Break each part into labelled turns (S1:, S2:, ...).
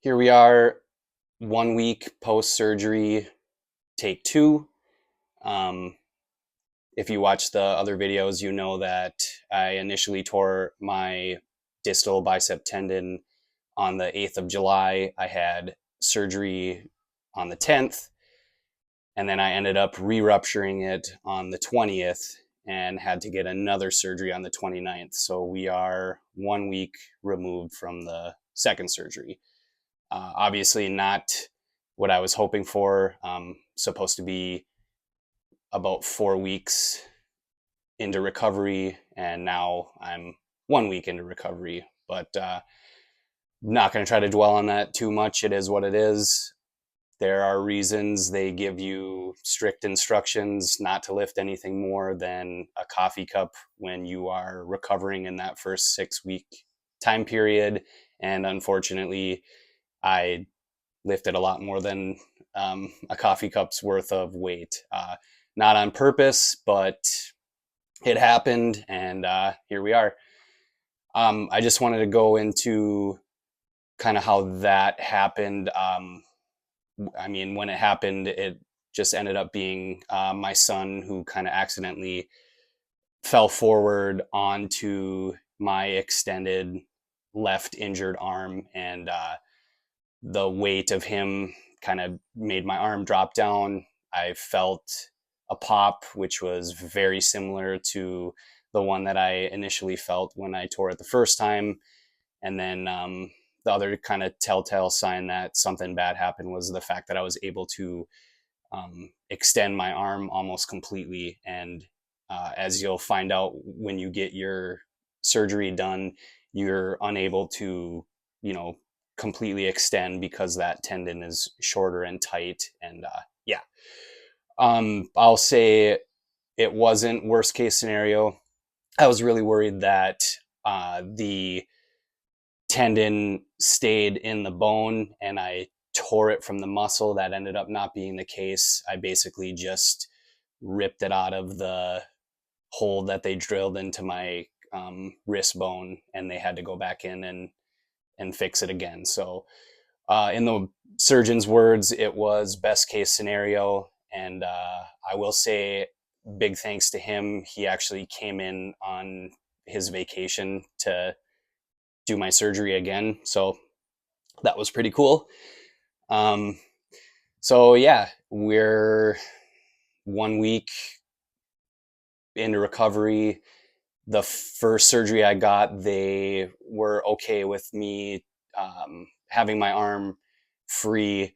S1: Here we are, 1 week post surgery, take two. Um, if you watch the other videos, you know that I initially tore my distal bicep tendon on the 8th of July. I had surgery on the 10th, and then I ended up re-rupturing it on the 20th and had to get another surgery on the 29th. So we are 1 week removed from the second surgery. Obviously, not what I was hoping for. Supposed to be about 4 weeks into recovery, and now I'm 1 week into recovery. But not going to try to dwell on that too much. It is what it is. There are reasons they give you strict instructions not to lift anything more than a coffee cup when you are recovering in that first 6 week time period. And unfortunately, I lifted a lot more than a coffee cup's worth of weight. Not on purpose, but it happened, and here we are. I just wanted to go into kind of how that happened. I mean, when it happened, it just ended up being my son who kind of accidentally fell forward onto my extended left injured arm, and the weight of him kind of made my arm drop down. I felt a pop, which was very similar to the one that I initially felt when I tore it the first time. And then the other kind of telltale sign that something bad happened was the fact that I was able to extend my arm almost completely. And as you'll find out when you get your surgery done, you're unable to, you know, completely extend because that tendon is shorter and tight. And yeah, I'll say it wasn't worst case scenario. I was really worried that the tendon stayed in the bone and I tore it from the muscle. That ended up not being the case. I basically just ripped it out of the hole that they drilled into my wrist bone, and they had to go back in and fix it again. So, in the surgeon's words, it was best case scenario. And I will say, big thanks to him. He actually came in on his vacation to do my surgery again. So that was pretty cool. Um, so yeah, we're 1 week into recovery. The first surgery I got, they were okay with me having my arm free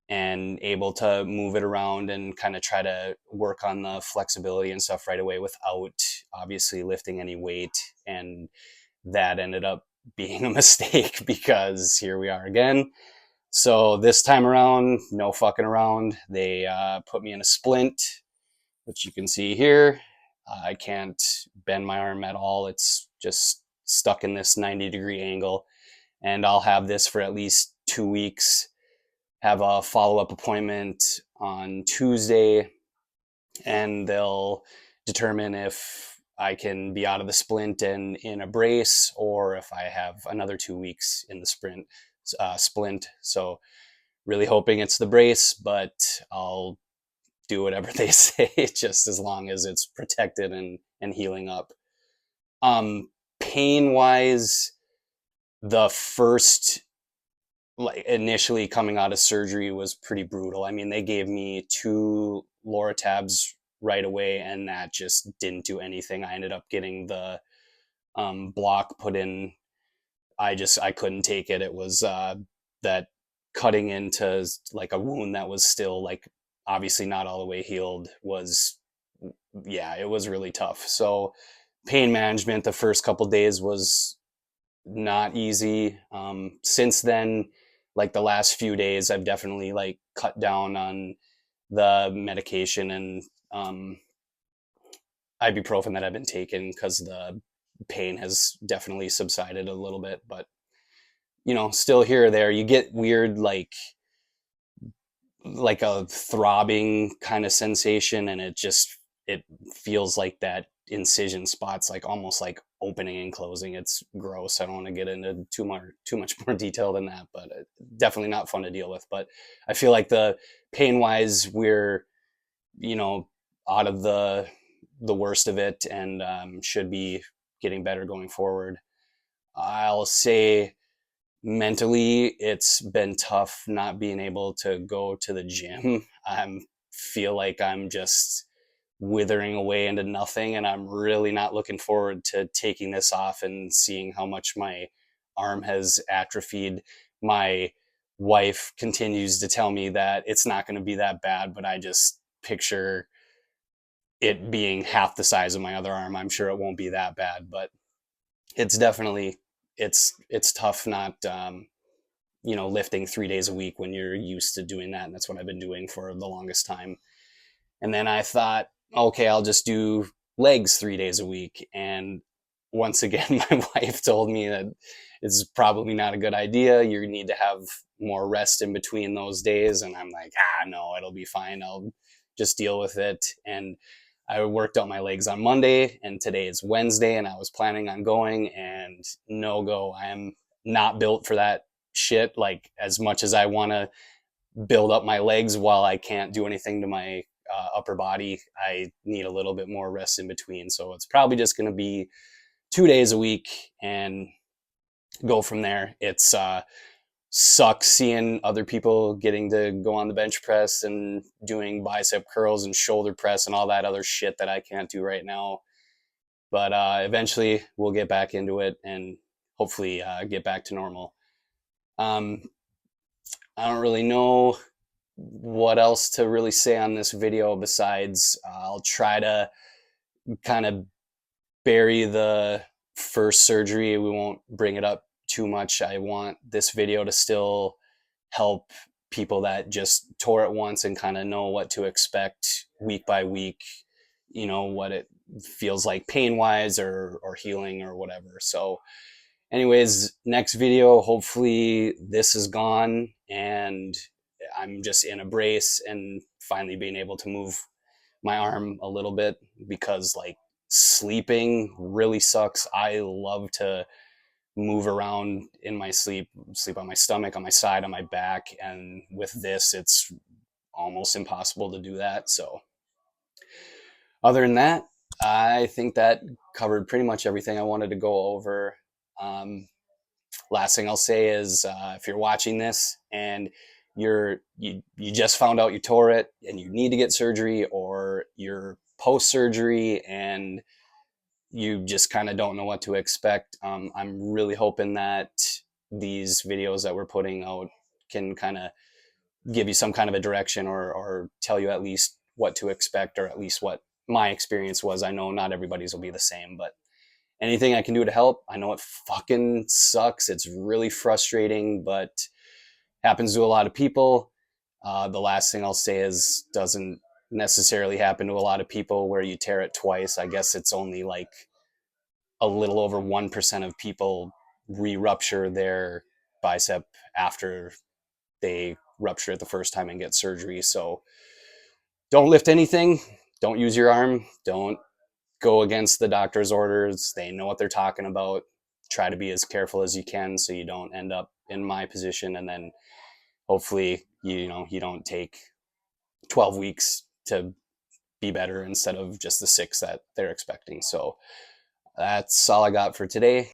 S1: and able to move it around and kind of try to work on the flexibility and stuff right away without obviously lifting any weight. And that ended up being a mistake because here we are again. So this time around, no fucking around. They put me in a splint, which you can see here. I can't bend my arm at all. It's just stuck in this 90-degree angle. And I'll have this for at least 2 weeks. Have a follow-up appointment on Tuesday, and they'll determine if I can be out of the splint and in a brace, or if I have another 2 weeks in the splint. So really hoping it's the brace, but I'll do whatever they say, just as long as it's protected and healing up. Pain wise, the first, like, initially coming out of surgery was pretty brutal. I mean, they gave me 2 Loratabs right away, and that just didn't do anything. I ended up getting the block put in. I couldn't take it. It was that cutting into like a wound that was still like obviously not all the way healed was, yeah, it was really tough. So pain management the first couple days was not easy. Since then, like the last few days, I've definitely like cut down on the medication and ibuprofen that I've been taking because the pain has definitely subsided a little bit. But still here or there, you get weird like a throbbing kind of sensation, and it feels like that incision spot's like almost like opening and closing. It's gross. I don't want to get into too much more detail than that, but definitely not fun to deal with. But I feel like the pain wise, we're, you know, out of the worst of it, and should be getting better going forward. I'll say mentally, it's been tough not being able to go to the gym. I feel like I'm just withering away into nothing, and I'm really not looking forward to taking this off and seeing how much my arm has atrophied. My wife continues to tell me that it's not going to be that bad, but I just picture it being half the size of my other arm. I'm sure it won't be that bad, but it's definitely, it's tough not lifting 3 days a week when you're used to doing that, and that's what I've been doing for the longest time. And then I thought, okay, I'll just do legs 3 days a week. And once again, my wife told me that it's probably not a good idea. You need to have more rest in between those days. And I'm like, no, it'll be fine. I'll just deal with it. And I worked out my legs on Monday, and today is Wednesday, and I was planning on going, and no go. I am not built for that shit. Like, as much as I want to build up my legs while I can't do anything to my upper body, I need a little bit more rest in between. So it's probably just going to be 2 days a week and go from there. It's sucks seeing other people getting to go on the bench press and doing bicep curls and shoulder press and all that other shit that I can't do right now. But eventually we'll get back into it and hopefully get back to normal. I don't really know what else to really say on this video besides I'll try to kind of bury the first surgery. We won't bring it up too much. I want this video to still help people that just tore it once and kind of know what to expect week by week, what it feels like pain wise or healing or whatever. So anyways, next video, hopefully this is gone and I'm just in a brace and finally being able to move my arm a little bit, because like sleeping really sucks. I love to move around in my sleep on my stomach, on my side, on my back. And with this, it's almost impossible to do that. So other than that, I think that covered pretty much everything I wanted to go over. Last thing I'll say is if you're watching this and you just found out you tore it and you need to get surgery, or you're post surgery and you just kind of don't know what to expect, I'm really hoping that these videos that we're putting out can kind of give you some kind of a direction, or tell you at least what to expect, or at least what my experience was. I know not everybody's will be the same, but anything I can do to help. I know it fucking sucks. It's really frustrating, but happens to a lot of people. The last thing I'll say is doesn't necessarily happen to a lot of people where you tear it twice. I guess it's only like a little over 1% of people re-rupture their bicep after they rupture it the first time and get surgery. So don't lift anything. Don't use your arm. Don't go against the doctor's orders. They know what they're talking about. Try to be as careful as you can so you don't end up in my position, and then hopefully you don't take 12 weeks to be better instead of just the 6 that they're expecting. So that's all I got for today.